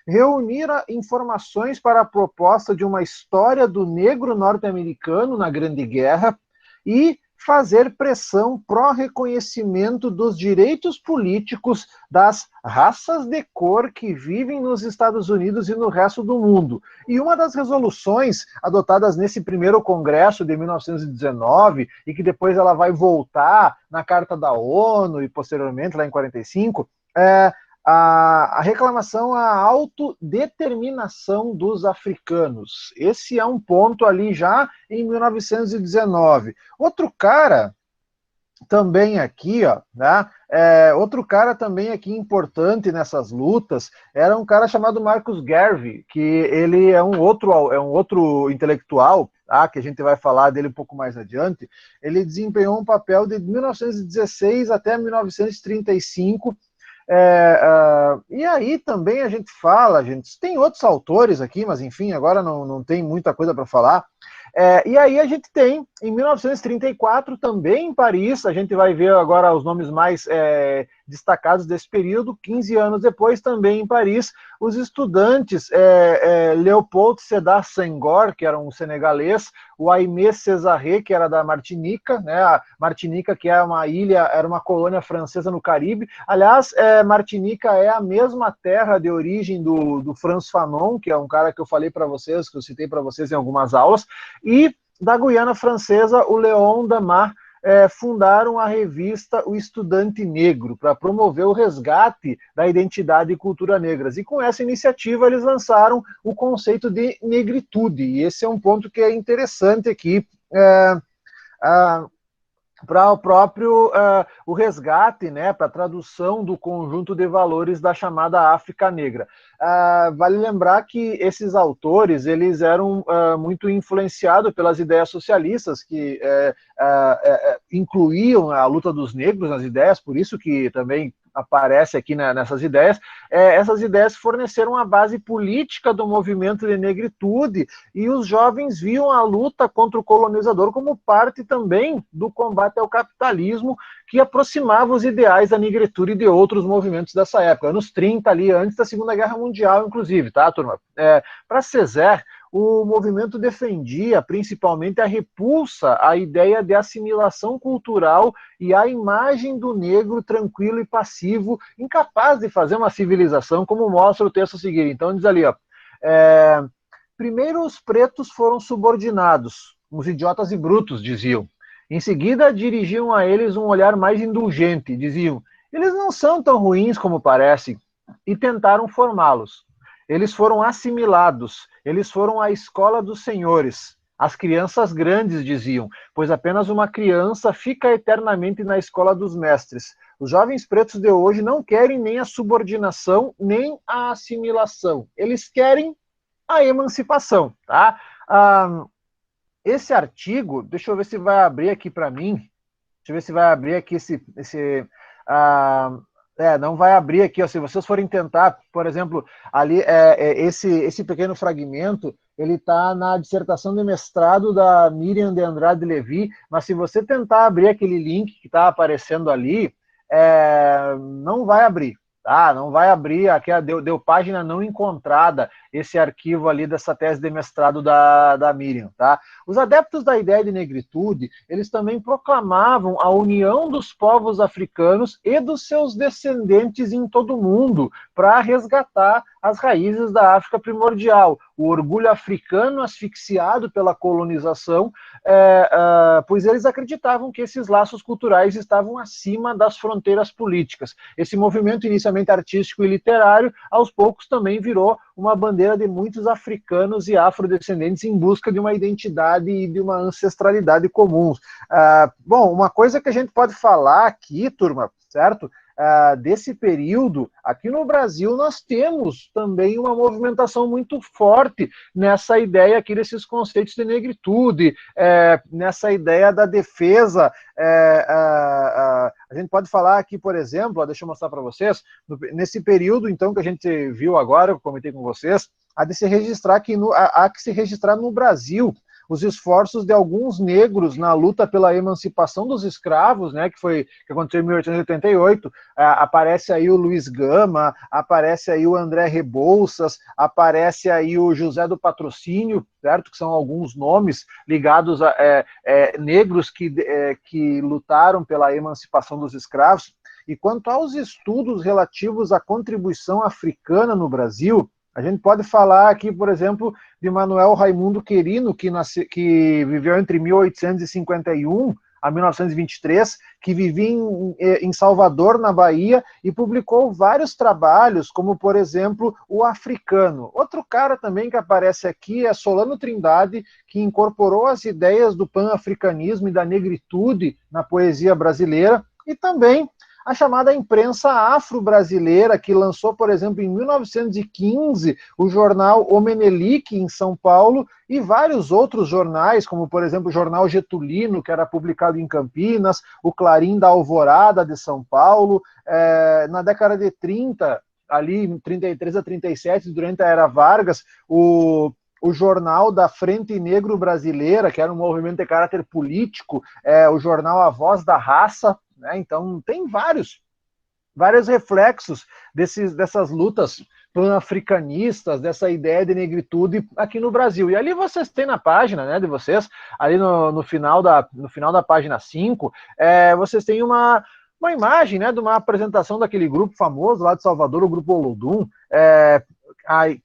reunir informações para a proposta de uma história do negro norte-americano na Grande Guerra e fazer pressão pró-reconhecimento dos direitos políticos das raças de cor que vivem nos Estados Unidos e no resto do mundo. E uma das resoluções adotadas nesse primeiro congresso de 1919, e que depois ela vai voltar na Carta da ONU e posteriormente lá em 45, a reclamação à autodeterminação dos africanos. Esse é um ponto ali já em 1919. Outro cara também aqui, ó, né? Outro cara também aqui importante nessas lutas era um cara chamado Marcus Garvey, que ele é um outro intelectual, que a gente vai falar dele um pouco mais adiante. Ele desempenhou um papel de 1916 até 1935. E aí também a gente fala, tem outros autores aqui, mas enfim, agora não tem muita coisa para falar. E aí a gente tem, em 1934, também em Paris, a gente vai ver agora os nomes mais destacados desse período, 15 anos depois, também em Paris, os estudantes Leopold Sédar Senghor, que era um senegalês, o Aimé Césarée, que era da Martinica, né, a Martinica, que é uma ilha, era uma colônia francesa no Caribe. Aliás, Martinica é a mesma terra de origem do Frantz Fanon, que é um cara que eu falei para vocês, que eu citei para vocês em algumas aulas, e da Guiana Francesa, o Léon Damas, fundaram a revista O Estudante Negro, para promover o resgate da identidade e cultura negras. E com essa iniciativa eles lançaram o conceito de negritude, e esse é um ponto que é interessante aqui, para o próprio o resgate, né, para a tradução do conjunto de valores da chamada África Negra. Vale lembrar que esses autores eles eram muito influenciados pelas ideias socialistas, que incluíam a luta dos negros nas ideias, por isso que também aparece aqui nessas ideias, essas ideias forneceram a base política do movimento de negritude, e os jovens viam a luta contra o colonizador como parte também do combate ao capitalismo, que aproximava os ideais da negritude de outros movimentos dessa época, anos 30 ali, antes da Segunda Guerra Mundial, inclusive, tá, turma? Para Césaire, o movimento defendia principalmente a repulsa à ideia de assimilação cultural e à imagem do negro tranquilo e passivo, incapaz de fazer uma civilização, como mostra o texto a seguir. Então diz ali, ó, primeiro os pretos foram subordinados, os idiotas e brutos, diziam. Em seguida, dirigiam a eles um olhar mais indulgente, diziam, eles não são tão ruins como parecem, e tentaram formá-los. Eles foram assimilados, eles foram à escola dos senhores. As crianças grandes, diziam, pois apenas uma criança fica eternamente na escola dos mestres. Os jovens pretos de hoje não querem nem a subordinação, nem a assimilação. Eles querem a emancipação, tá? Esse artigo, deixa eu ver se vai abrir aqui para mim. Deixa eu ver se vai abrir aqui não vai abrir aqui, ó, se vocês forem tentar, por exemplo, ali, esse pequeno fragmento, ele está na dissertação de mestrado da Miriam de Andrade Levi, mas se você tentar abrir aquele link que está aparecendo ali, não vai abrir. Ah, não vai abrir, aqui deu página não encontrada, esse arquivo ali dessa tese de mestrado da Miriam, tá? Os adeptos da ideia de negritude, eles também proclamavam a união dos povos africanos e dos seus descendentes em todo o mundo, para resgatar as raízes da África primordial, o orgulho africano asfixiado pela colonização, pois eles acreditavam que esses laços culturais estavam acima das fronteiras políticas. Esse movimento inicialmente artístico e literário, aos poucos também virou uma bandeira de muitos africanos e afrodescendentes em busca de uma identidade e de uma ancestralidade comuns. Bom, uma coisa que a gente pode falar aqui, turma, certo? Desse período, aqui no Brasil, nós temos também uma movimentação muito forte nessa ideia aqui desses conceitos de negritude, nessa ideia da defesa. A gente pode falar aqui, por exemplo, deixa eu mostrar para vocês, nesse período, então, que a gente viu agora, eu comentei com vocês, há que se registrar no Brasil os esforços de alguns negros na luta pela emancipação dos escravos, né, que aconteceu em 1888, aparece aí o Luiz Gama, aparece aí o André Rebouças, aparece aí o José do Patrocínio, certo? Que são alguns nomes ligados a negros que lutaram pela emancipação dos escravos. E quanto aos estudos relativos à contribuição africana no Brasil, a gente pode falar aqui, por exemplo, de Manuel Raimundo Querino, que viveu entre 1851 a 1923, que vivia em Salvador, na Bahia, e publicou vários trabalhos, como, por exemplo, O Africano. Outro cara também que aparece aqui é Solano Trindade, que incorporou as ideias do pan-africanismo e da negritude na poesia brasileira, e também a chamada imprensa afro-brasileira, que lançou, por exemplo, em 1915, o jornal O Menelik, em São Paulo, e vários outros jornais, como, por exemplo, o jornal Getulino, que era publicado em Campinas, o Clarim da Alvorada, de São Paulo. Na década de 30, ali, 33 a 37, durante a Era Vargas, o jornal da Frente Negro Brasileira, que era um movimento de caráter político, o jornal A Voz da Raça, né? Então, tem vários reflexos dessas lutas pan-africanistas, dessa ideia de negritude aqui no Brasil. E ali vocês têm na página, né, de vocês, ali no final da página 5, vocês têm uma imagem, né, de uma apresentação daquele grupo famoso lá de Salvador, o Grupo Olodum,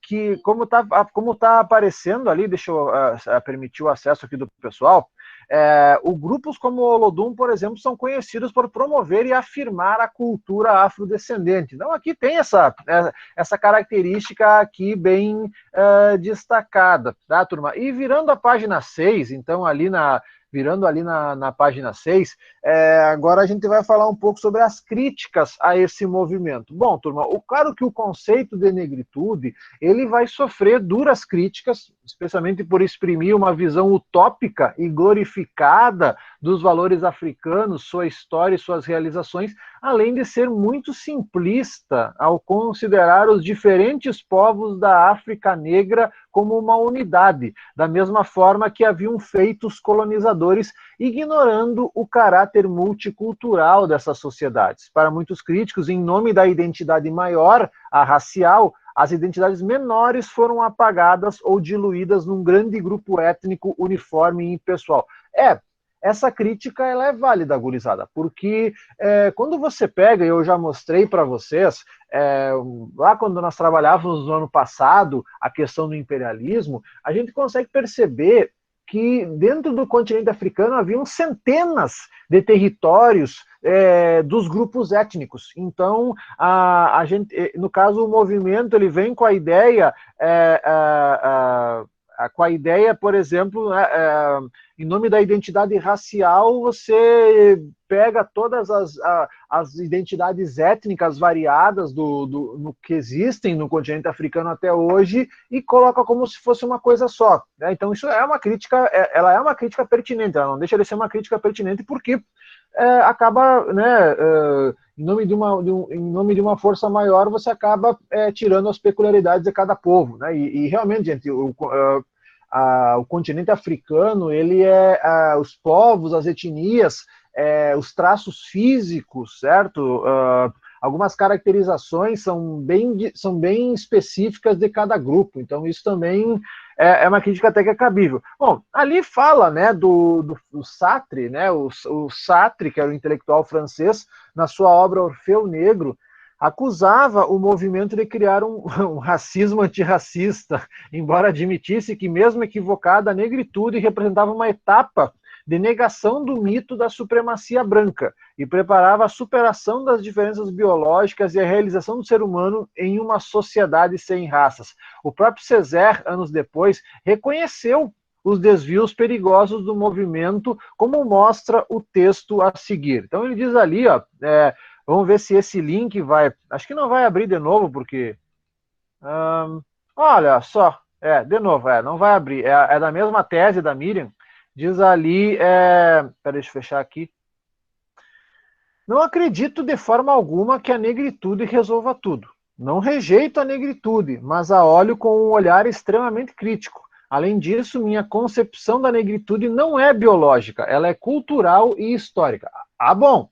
que como tá aparecendo ali, deixa eu permitir o acesso aqui do pessoal, grupos como o Olodum, por exemplo, são conhecidos por promover e afirmar a cultura afrodescendente. Então aqui tem essa característica aqui bem destacada, tá, turma? E virando a página 6, então virando ali na página 6, agora a gente vai falar um pouco sobre as críticas a esse movimento. Bom, turma, claro que o conceito de negritude, ele vai sofrer duras críticas especialmente por exprimir uma visão utópica e glorificada dos valores africanos, sua história e suas realizações, além de ser muito simplista ao considerar os diferentes povos da África Negra como uma unidade, da mesma forma que haviam feito os colonizadores, ignorando o caráter multicultural dessas sociedades. Para muitos críticos, em nome da identidade maior, a racial, as identidades menores foram apagadas ou diluídas num grande grupo étnico uniforme e impessoal. Essa crítica ela é válida, gurizada, porque quando você pega, e eu já mostrei para vocês, lá quando nós trabalhávamos no ano passado, a questão do imperialismo, a gente consegue perceber que dentro do continente africano haviam centenas de territórios dos grupos étnicos. Então, a gente, no caso, o movimento ele vem com a ideia por exemplo, em nome da identidade racial, você pega todas as identidades étnicas variadas no que existem no continente africano até hoje e coloca como se fosse uma coisa só. Né? Então, isso é uma crítica, ela é uma crítica pertinente, ela não deixa de ser uma crítica pertinente porque acaba, né, em nome de uma força maior, você acaba tirando as peculiaridades de cada povo. Né? E realmente, gente, o continente africano, ele os povos, as etnias, os traços físicos, certo? Algumas caracterizações são bem específicas de cada grupo, então isso também é uma crítica até que é cabível. Bom, ali fala, né, do Sartre, né, o Sartre, que era o intelectual francês, na sua obra Orfeu Negro, acusava o movimento de criar um racismo antirracista, embora admitisse que, mesmo equivocada, a negritude representava uma etapa de negação do mito da supremacia branca e preparava a superação das diferenças biológicas e a realização do ser humano em uma sociedade sem raças. O próprio Césaire, anos depois, reconheceu os desvios perigosos do movimento, como mostra o texto a seguir. Então ele diz ali, ó, vamos ver se esse link vai... Acho que não vai abrir de novo, porque... olha só, de novo, não vai abrir. É da mesma tese da Miriam. Diz ali... Peraí, deixa eu fechar aqui. Não acredito de forma alguma que a negritude resolva tudo. Não rejeito a negritude, mas a olho com um olhar extremamente crítico. Além disso, minha concepção da negritude não é biológica, ela é cultural e histórica. Bom.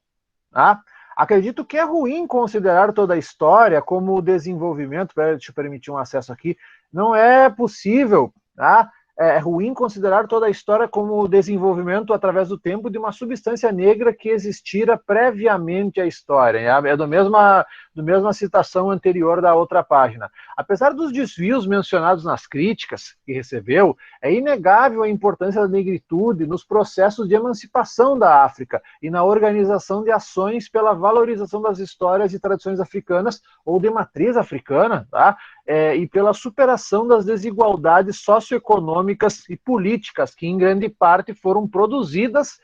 Acredito que é ruim considerar toda a história como desenvolvimento. Deixa eu permitir um acesso aqui. Não é possível, é ruim considerar toda a história como desenvolvimento através do tempo de uma substância negra que existira previamente à história. É do mesma citação anterior da outra página. Apesar dos desvios mencionados nas críticas que recebeu, é inegável a importância da negritude nos processos de emancipação da África e na organização de ações pela valorização das histórias e tradições africanas ou de matriz africana, e pela superação das desigualdades socioeconômicas e políticas que, em grande parte, foram produzidas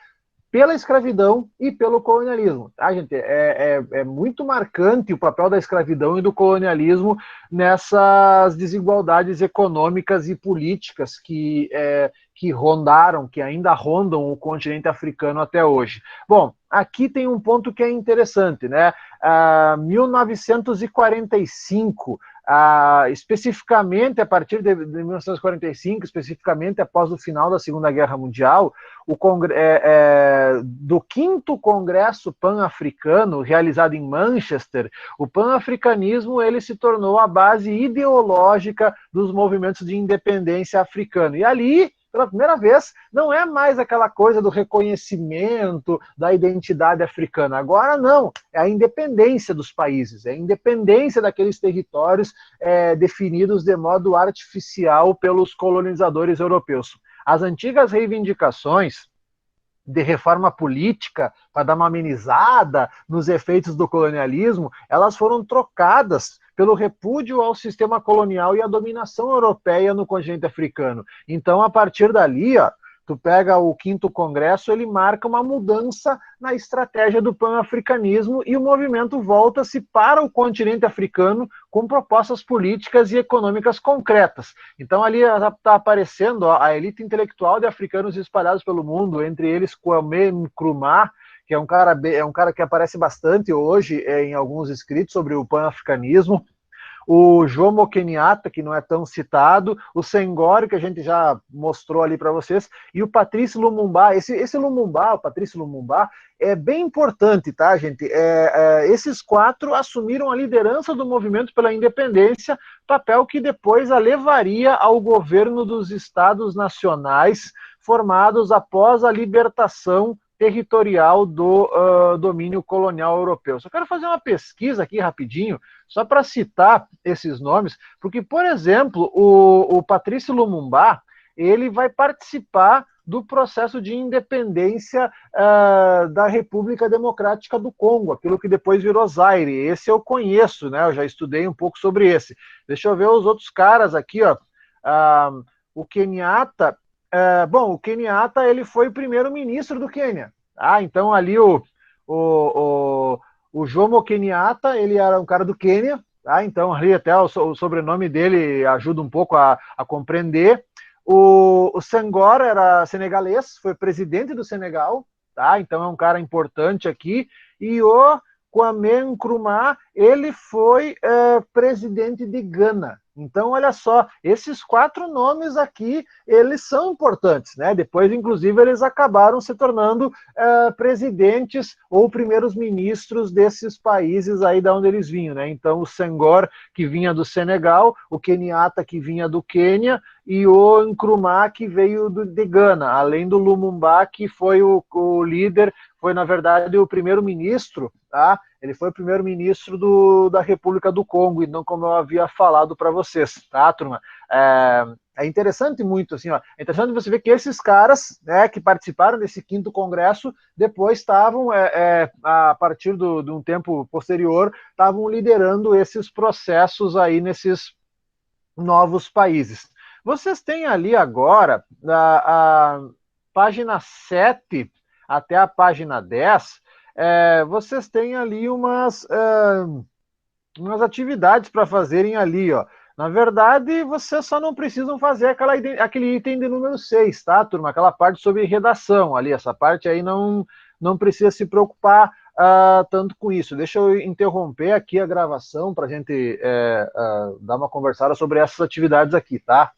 pela escravidão e pelo colonialismo. Gente, é muito marcante o papel da escravidão e do colonialismo nessas desigualdades econômicas e políticas que rondaram, que ainda rondam o continente africano até hoje. Bom, aqui tem um ponto que é interessante, né? 1945, especificamente a partir de 1945, especificamente após o final da Segunda Guerra Mundial, do 5º Congresso Pan-Africano, realizado em Manchester, o pan-africanismo ele se tornou a base ideológica dos movimentos de independência africano. E ali, pela primeira vez, não é mais aquela coisa do reconhecimento da identidade africana. Agora não, é a independência dos países, é a independência daqueles territórios definidos de modo artificial pelos colonizadores europeus. As antigas reivindicações de reforma política para dar uma amenizada nos efeitos do colonialismo, elas foram trocadas pelo repúdio ao sistema colonial e à dominação europeia no continente africano. Então, a partir dali, tu pega o quinto congresso, ele marca uma mudança na estratégia do pan-africanismo e o movimento volta-se para o continente africano com propostas políticas e econômicas concretas. Então ali está aparecendo ó, a elite intelectual de africanos espalhados pelo mundo, entre eles Kwame Nkrumah, que é um cara que aparece bastante hoje em alguns escritos sobre o pan-africanismo, o Jomo Kenyatta, que não é tão citado, o Senghor, que a gente já mostrou ali para vocês, e o Patrice Lumumba. Esse Lumumba, o Patrice Lumumba, é bem importante, tá, gente? Esses quatro assumiram a liderança do movimento pela independência, papel que depois a levaria ao governo dos Estados Nacionais, formados após a libertação territorial do domínio colonial europeu. Só quero fazer uma pesquisa aqui rapidinho, só para citar esses nomes, porque, por exemplo, o Patrício Lumumba, ele vai participar do processo de independência da República Democrática do Congo, aquilo que depois virou Zaire. Esse eu conheço, né? Eu já estudei um pouco sobre esse. Deixa eu ver os outros caras aqui, ó. O Kenyatta, o Kenyatta, ele foi o primeiro-ministro do Quênia. Então ali o Jomo Kenyatta, ele era um cara do Quênia, então ali até o sobrenome dele ajuda um pouco a compreender. O Senghor era senegalês, foi presidente do Senegal, então é um cara importante aqui. E o Kwame Nkrumah, ele foi presidente de Gana. Então, olha só, esses quatro nomes aqui, eles são importantes, né? Depois, inclusive, eles acabaram se tornando presidentes ou primeiros ministros desses países aí da onde eles vinham, né? Então, o Senghor, que vinha do Senegal, o Kenyatta, que vinha do Quênia, e o Nkrumah, que veio de Gana, além do Lumumba, que foi o líder, foi, na verdade, o primeiro-ministro, tá? Ele foi o primeiro-ministro da República do Congo, e não como eu havia falado para vocês, tá, turma? É interessante muito, assim, ó, é interessante você ver que esses caras, né, que participaram desse quinto congresso, depois estavam, a partir de um tempo posterior, estavam liderando esses processos aí nesses novos países. Vocês têm ali agora, a página 7 até a página 10, vocês têm ali umas atividades para fazerem ali, ó. Na verdade, vocês só não precisam fazer aquele item de número 6, tá, turma? Aquela parte sobre redação ali, essa parte aí não precisa se preocupar tanto com isso. Deixa eu interromper aqui a gravação para a gente dar uma conversada sobre essas atividades aqui, tá?